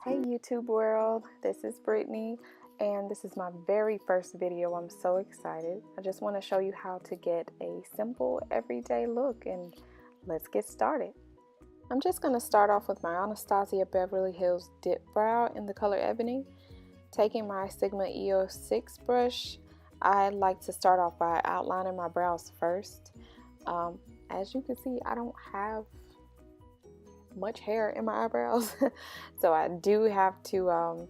Hey YouTube world, this is Brittany and this is my very first video. I'm so excited. I just want to show you how to get a simple everyday look, and let's get started. I'm just going to start off with my Anastasia Beverly Hills Dipbrow in the color Ebony. Taking my Sigma EOS 6 brush, I like to start off by outlining my brows first. As you can see, I don't have much hair in my eyebrows, so I do have to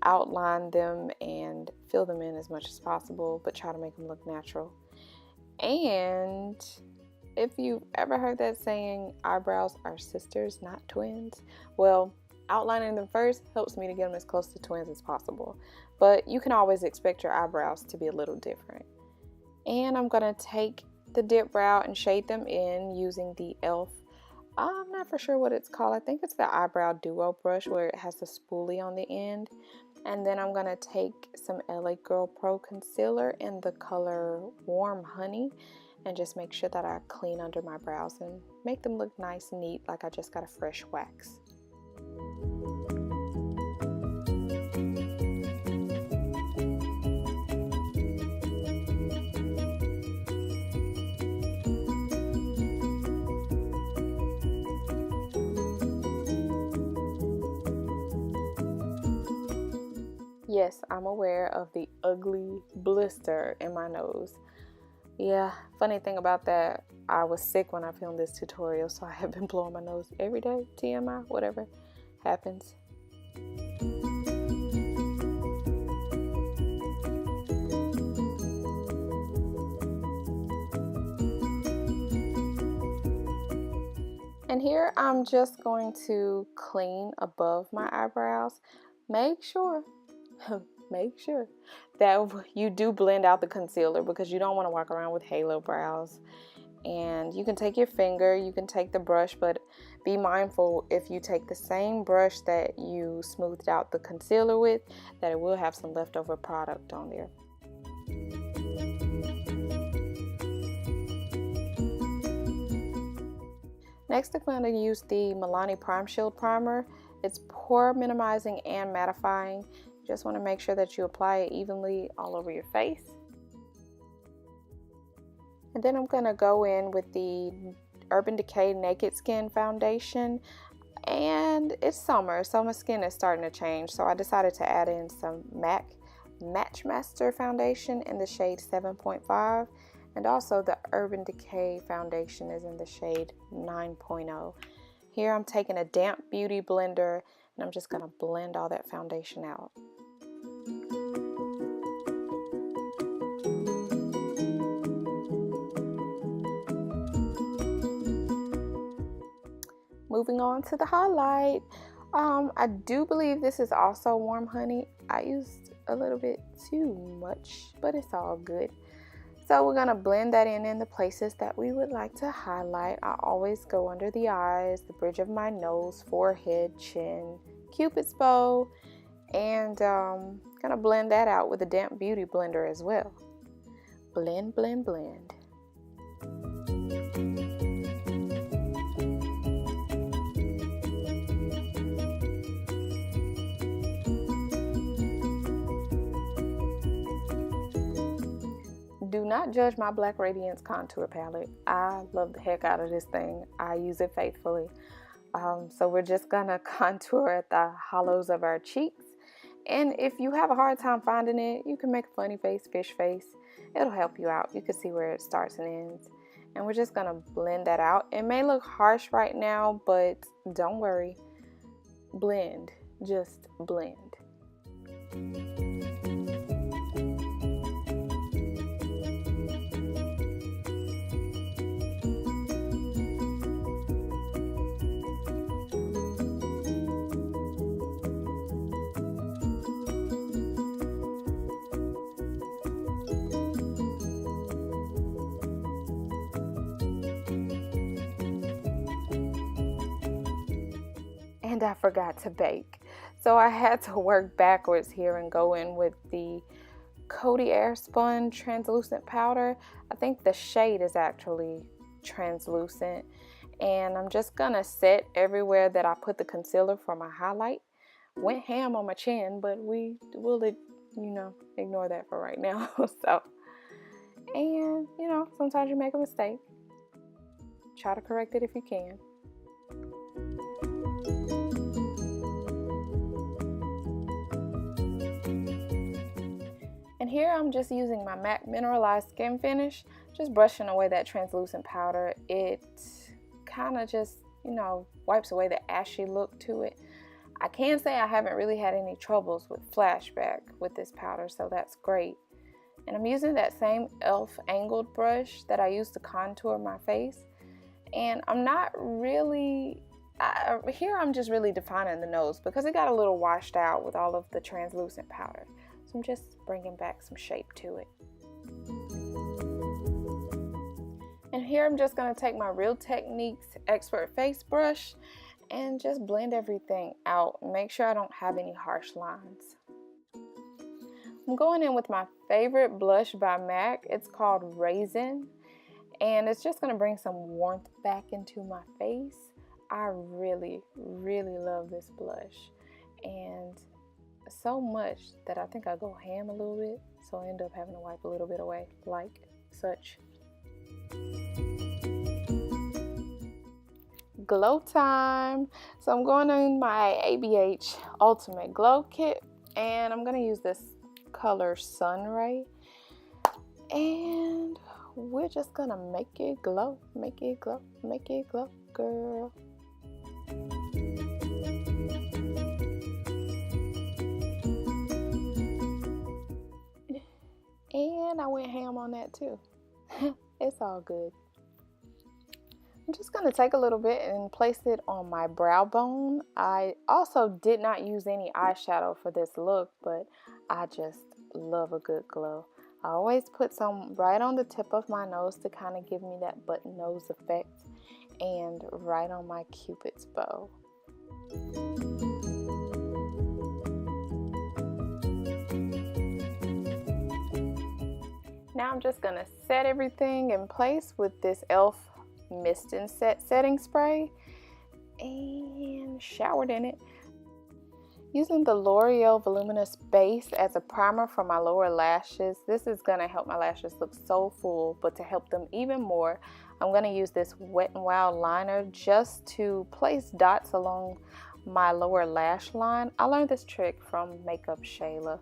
outline them and fill them in as much as possible, but try to make them look natural. And if you've ever heard that saying, eyebrows are sisters, not twins, well, outlining them first helps me to get them as close to twins as possible, but you can always expect your eyebrows to be a little different. And I'm gonna take the dip brow and shade them in using the e.l.f. I'm not for sure what it's called. I think it's the eyebrow duo brush where it has the spoolie on the end. And then I'm going to take some LA Girl Pro concealer in the color Warm Honey and just make sure that I clean under my brows and make them look nice and neat, like I just got a fresh wax. Yes, I'm aware of the ugly blister in my nose. Yeah, funny thing about that, I was sick when I filmed this tutorial, so I have been blowing my nose every day. TMI, whatever happens. And here I'm just going to clean above my eyebrows. Make sure that you do blend out the concealer, because you don't want to walk around with halo brows. And you can take your finger, you can take the brush, but be mindful if you take the same brush that you smoothed out the concealer with, that it will have some leftover product on there. Next, I'm going to use the Milani Prime Shield Primer. It's pore minimizing and mattifying. Just want to make sure that you apply it evenly all over your face. And then I'm going to go in with the Urban Decay Naked Skin Foundation. And it's summer, so my skin is starting to change. So I decided to add in some MAC Matchmaster Foundation in the shade 7.5. And also the Urban Decay Foundation is in the shade 9.0. Here I'm taking a damp beauty blender and I'm just going to blend all that foundation out. Moving on to the highlight. I do believe this is also Warm Honey. I used a little bit too much, but it's all good. So we're going to blend that in the places that we would like to highlight. I always go under the eyes, the bridge of my nose, forehead, chin, Cupid's bow, and going to blend that out with a damp beauty blender as well. Blend, blend, blend. Do not judge my Black Radiance contour palette. I love the heck out of this thing. I use it faithfully. So we're just gonna contour at the hollows of our cheeks. And if you have a hard time finding it, you can make a funny face, fish face. It'll help you out. You can see where it starts and ends. And we're just gonna blend that out. It may look harsh right now, but don't worry. Blend, just blend. And I forgot to bake, so I had to work backwards here and go in with the Coty Airspun translucent powder. I think the shade is actually translucent, and I'm just gonna set everywhere that I put the concealer for my highlight went ham on my chin, but we will, ignore that for right now. So, and sometimes you make a mistake. Try to correct it if you can. And here I'm just using my MAC Mineralized Skin Finish, just brushing away that translucent powder. It kind of just, wipes away the ashy look to it. I can say I haven't really had any troubles with flashback with this powder, so that's great. And I'm using that same e.l.f. angled brush that I used to contour my face. And I'm not really, here I'm just really defining the nose because it got a little washed out with all of the translucent powder. So I'm just bringing back some shape to it. And here I'm just going to take my Real Techniques Expert Face Brush and just blend everything out. Make sure I don't have any harsh lines. I'm going in with my favorite blush by MAC. It's called Raizin. And it's just going to bring some warmth back into my face. I really, really love this blush. And so much that I think I go ham a little bit. So I end up having to wipe a little bit away like such. Glow time. So I'm going in my ABH Ultimate Glow Kit. And I'm going to use this color Sunray. And we're just gonna make it glow, make it glow, make it glow, girl. And I went ham on that too. It's all good. I'm just gonna take a little bit and place it on my brow bone. I also did not use any eyeshadow for this look, but I just love a good glow. I always put some right on the tip of my nose to kind of give me that button nose effect, and right on my Cupid's bow. Now I'm just going to set everything in place with this e.l.f. Mist and Set setting spray and showered in it. Using the L'Oreal Voluminous Base as a primer for my lower lashes. This is going to help my lashes look so full, but to help them even more, I'm going to use this Wet n Wild liner just to place dots along my lower lash line. I learned this trick from Makeup Shayla,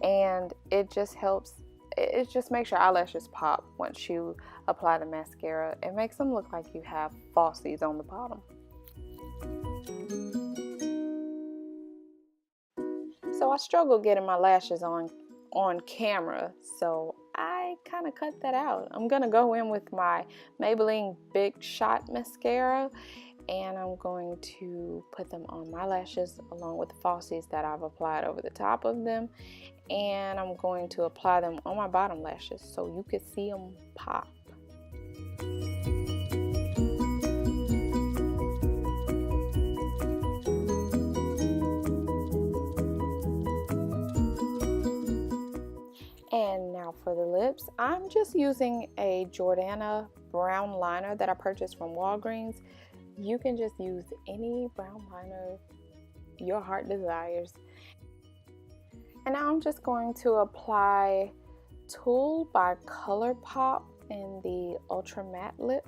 and it just helps. It just makes your eyelashes pop once you apply the mascara. It makes them look like you have falsies on the bottom. So I struggle getting my lashes on camera, so I kind of cut that out. I'm going to go in with my Maybelline Big Shot mascara, and I'm going to put them on my lashes along with the falsies that I've applied over the top of them. And I'm going to apply them on my bottom lashes so you can see them pop. And now for the lips, I'm just using a Jordana brown liner that I purchased from Walgreens. You can just use any brown liner your heart desires. And now I'm just going to apply Tulle by Colourpop in the Ultra Matte Lip.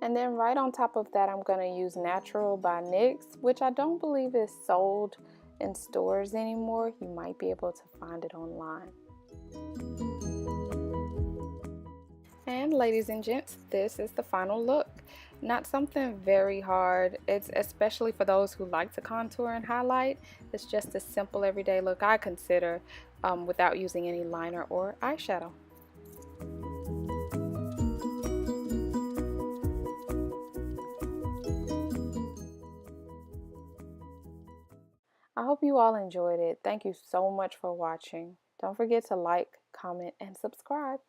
And then right on top of that, I'm going to use Natural by NYX, which I don't believe is sold in stores anymore. You might be able to find it online. And ladies and gents, this is the final look. Not something very hard. It's especially for those who like to contour and highlight. It's just a simple everyday look I consider without using any liner or eyeshadow. I hope you all enjoyed it. Thank you so much for watching. Don't forget to like, comment, and subscribe.